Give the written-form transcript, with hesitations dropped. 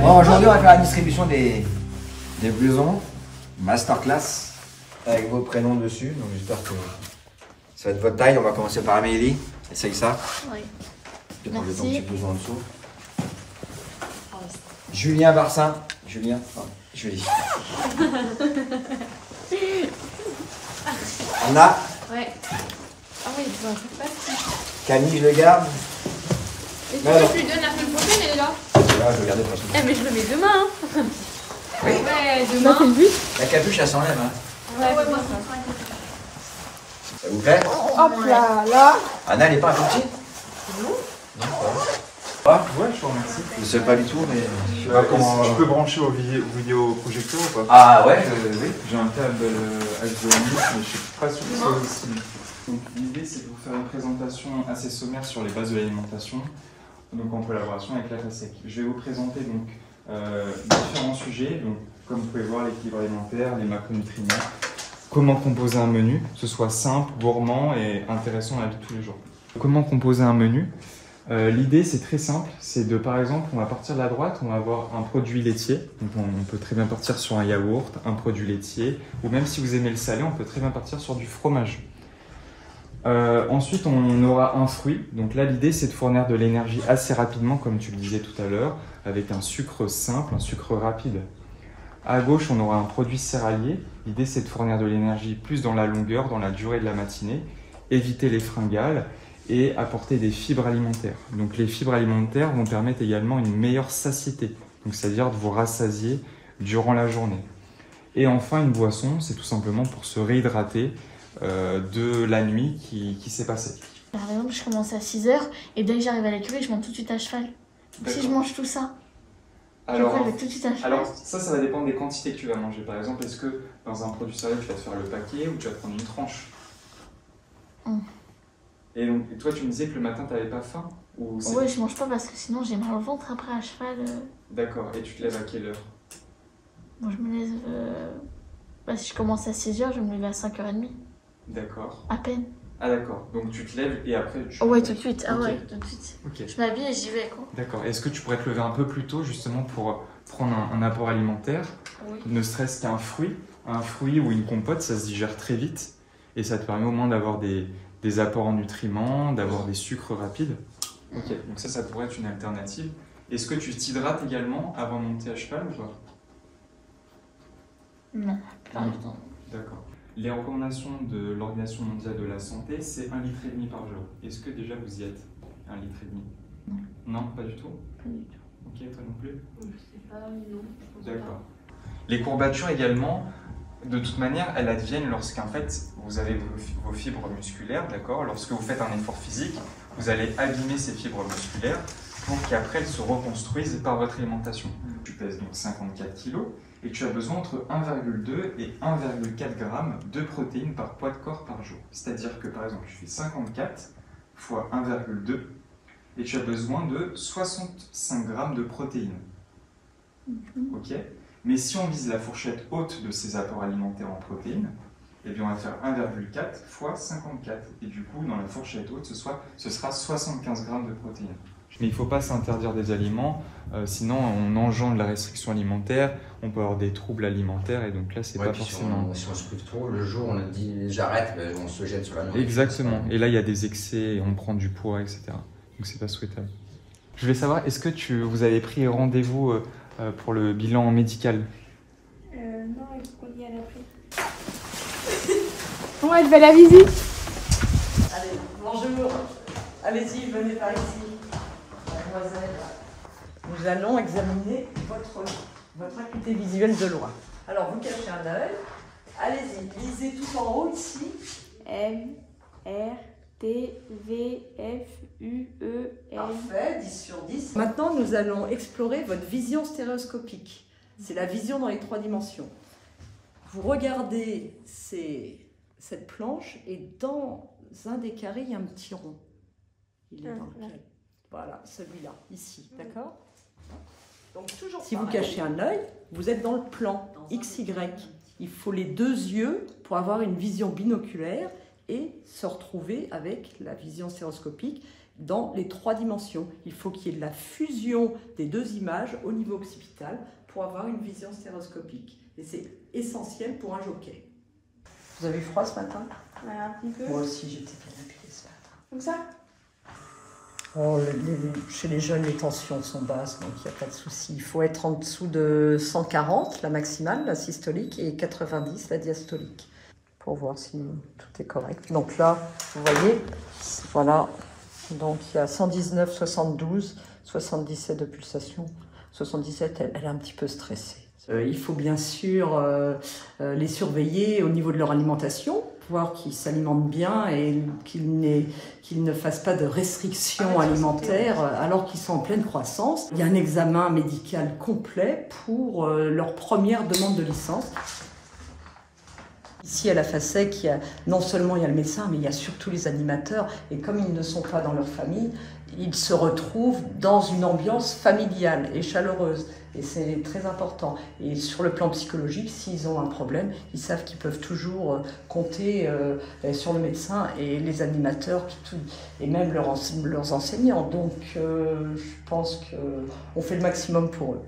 Bon, aujourd'hui, on va faire la distribution des blousons. Masterclass. Avec vos prénoms dessus. Donc, j'espère que ça va être votre taille. On va commencer par Amélie. Essaye ça. Oui. Je vais enlever ton Merci. petit blouson en dessous. Julien Barsin. Julien. Oh, Julie. Anna. Ouais. Ah oui, tu vois, c'est pas. Camille, je le garde. Et tu Mais veux non. que je lui donne la semaine prochaine, elle est là. Là, je vais garder de toute façon. Eh, mais je le mets demain. Hein. Oui. Ouais, demain. C'est le but. La capuche, elle s'enlève. Hein. Ouais, c'est bien ça. Ça vous plaît? Hop là, là. Anna, elle est pas un peu petite? Non. Ah, Ouais, je vous remercie. je sais pas du tout, mais je sais pas comment. Je peux brancher au vidéoprojecteur ou pas? Ah ouais, oui. J'ai un câble HDMI, mais je suis pas sûr que ce soit possible. Donc l'idée c'est de vous faire une présentation assez sommaire sur les bases de l'alimentation, donc en collaboration avec la FASEC. Je vais vous présenter donc différents sujets, donc comme vous pouvez voir l'équilibre alimentaire, les macronutriments, comment composer un menu, que ce soit simple, gourmand et intéressant dans la vie de tous les jours. Comment composer un menu? L'idée c'est très simple, c'est de par exemple, on va partir de la droite, on va avoir un produit laitier, donc on peut très bien partir sur un yaourt, un produit laitier, ou même si vous aimez le salé, on peut très bien partir sur du fromage. Ensuite on aura un fruit, donc là l'idée c'est de fournir de l'énergie assez rapidement comme tu le disais tout à l'heure, avec un sucre simple, un sucre rapide. À gauche on aura un produit céréalier, l'idée c'est de fournir de l'énergie plus dans la longueur, dans la durée de la matinée, éviter les fringales, et apporter des fibres alimentaires. Donc les fibres alimentaires vont permettre également une meilleure satiété, donc c'est-à-dire de vous rassasier durant la journée. Et enfin une boisson, c'est tout simplement pour se réhydrater de la nuit qui s'est passée. Par exemple, je commence à 6 h et dès que j'arrive à l'écurie, je monte tout de suite à cheval. Si je mange tout ça, Alors, je vais tout de suite à cheval. alors ça va dépendre des quantités que tu vas manger. Par exemple, est-ce que dans un produit céréalier, tu vas te faire le paquet ou tu vas te prendre une tranche? Et donc, toi, tu me disais que le matin, tu n'avais pas faim ou c'est... Ouais, je mange pas parce que sinon j'ai mal au ventre après à cheval. D'accord, et tu te lèves à quelle heure? Moi, je me lève. Bah, si je commence à 6 h, je vais me lever à 5 h 30. D'accord. À peine. Ah d'accord, donc tu te lèves et après tu... Oh, ouais, tout de suite. Ah Ok. ouais, tout de suite. Ok. Je m'habille et j'y vais, quoi. D'accord. Est-ce que tu pourrais te lever un peu plus tôt justement pour prendre un apport alimentaire, Oui. ne serait-ce qu'un fruit ou une compote, ça se digère très vite et ça te permet au moins d'avoir des apports en nutriments, d'avoir des sucres rapides. Ok, donc ça pourrait être une alternative. Est-ce que tu t'hydrates également avant de monter à cheval ou pas? Non, pas du temps. D'accord. Les recommandations de l'Organisation mondiale de la santé, c'est 1,5 litre par jour. Est-ce que déjà vous y êtes? 1,5 litre? Non. Non, pas du tout? Pas du tout. Ok, toi non plus? Je sais pas, non. D'accord. Les courbatures également, de toute manière, elles adviennent lorsqu'en fait vous avez vos fibres musculaires, d'accord? Lorsque vous faites un effort physique, vous allez abîmer ces fibres musculaires pour qu'après elles se reconstruisent par votre alimentation. Tu pèses donc 54 kg et tu as besoin entre 1,2 et 1,4 g de protéines par poids de corps par jour. C'est-à-dire que par exemple, tu fais 54 fois 1,2 et tu as besoin de 65 g de protéines. Ok? Mais si on vise la fourchette haute de ces apports alimentaires en protéines, eh bien on va faire 1,4 fois 54. Et du coup, dans la fourchette haute, ce sera 75 g de protéines. Mais il ne faut pas s'interdire des aliments, sinon on engendre la restriction alimentaire, on peut avoir des troubles alimentaires et donc là c'est pas forcément... Si on se prive trop, le jour où on a dit j'arrête, ben, on se jette sur la nourriture. Exactement, et là il y a des excès, et on prend du poids, etc. Donc c'est pas souhaitable. Je voulais savoir, est-ce que vous avez pris rendez-vous pour le bilan médical? Non, il faut qu'on y aille après. Bon, elle va à la visite. Allez, bonjour. Allez-y, venez par ici. Mademoiselle, nous allons examiner votre acuité visuelle de loin. Alors, vous cachez un œil. Allez-y, lisez tout en haut ici. M, R, T, V, F, U, E, L. Parfait, 10 sur 10. Maintenant, nous allons explorer votre vision stéréoscopique. C'est la vision dans les 3 dimensions. Vous regardez cette planche et dans un des carrés, il y a un petit rond. Il est dans lequel? Voilà, celui-là, ici, d'accord? Donc, toujours si vous cachez un œil, vous êtes dans le plan XY. Il faut les 2 yeux pour avoir une vision binoculaire et se retrouver avec la vision stéréoscopique dans les 3 dimensions. Il faut qu'il y ait de la fusion des 2 images au niveau occipital pour avoir une vision stéréoscopique. Et c'est essentiel pour un jockey. Vous avez eu froid ce matin? Ouais, un petit peu. Moi aussi, j'étais bien habillée ce matin. Comme ça? Oh, chez les jeunes, les tensions sont basses, donc il n'y a pas de souci. Il faut être en dessous de 140, la maximale, la systolique, et 90, la diastolique, pour voir si tout est correct. Donc là, vous voyez, voilà, donc il y a 119, 72, 77 de pulsation. 77, elle est un petit peu stressée. Il faut bien sûr les surveiller au niveau de leur alimentation, voir qu'ils s'alimentent bien et qu'ils ne fassent pas de restrictions alimentaires alors qu'ils sont en pleine croissance. Il y a un examen médical complet pour leur première demande de licence. Ici à la FASEC, non seulement il y a le médecin, mais il y a surtout les animateurs. Et comme ils ne sont pas dans leur famille, ils se retrouvent dans une ambiance familiale et chaleureuse. Et c'est très important. Et sur le plan psychologique, s'ils ont un problème, ils savent qu'ils peuvent toujours compter sur le médecin et les animateurs et même leurs enseignants. Donc je pense qu'on fait le maximum pour eux.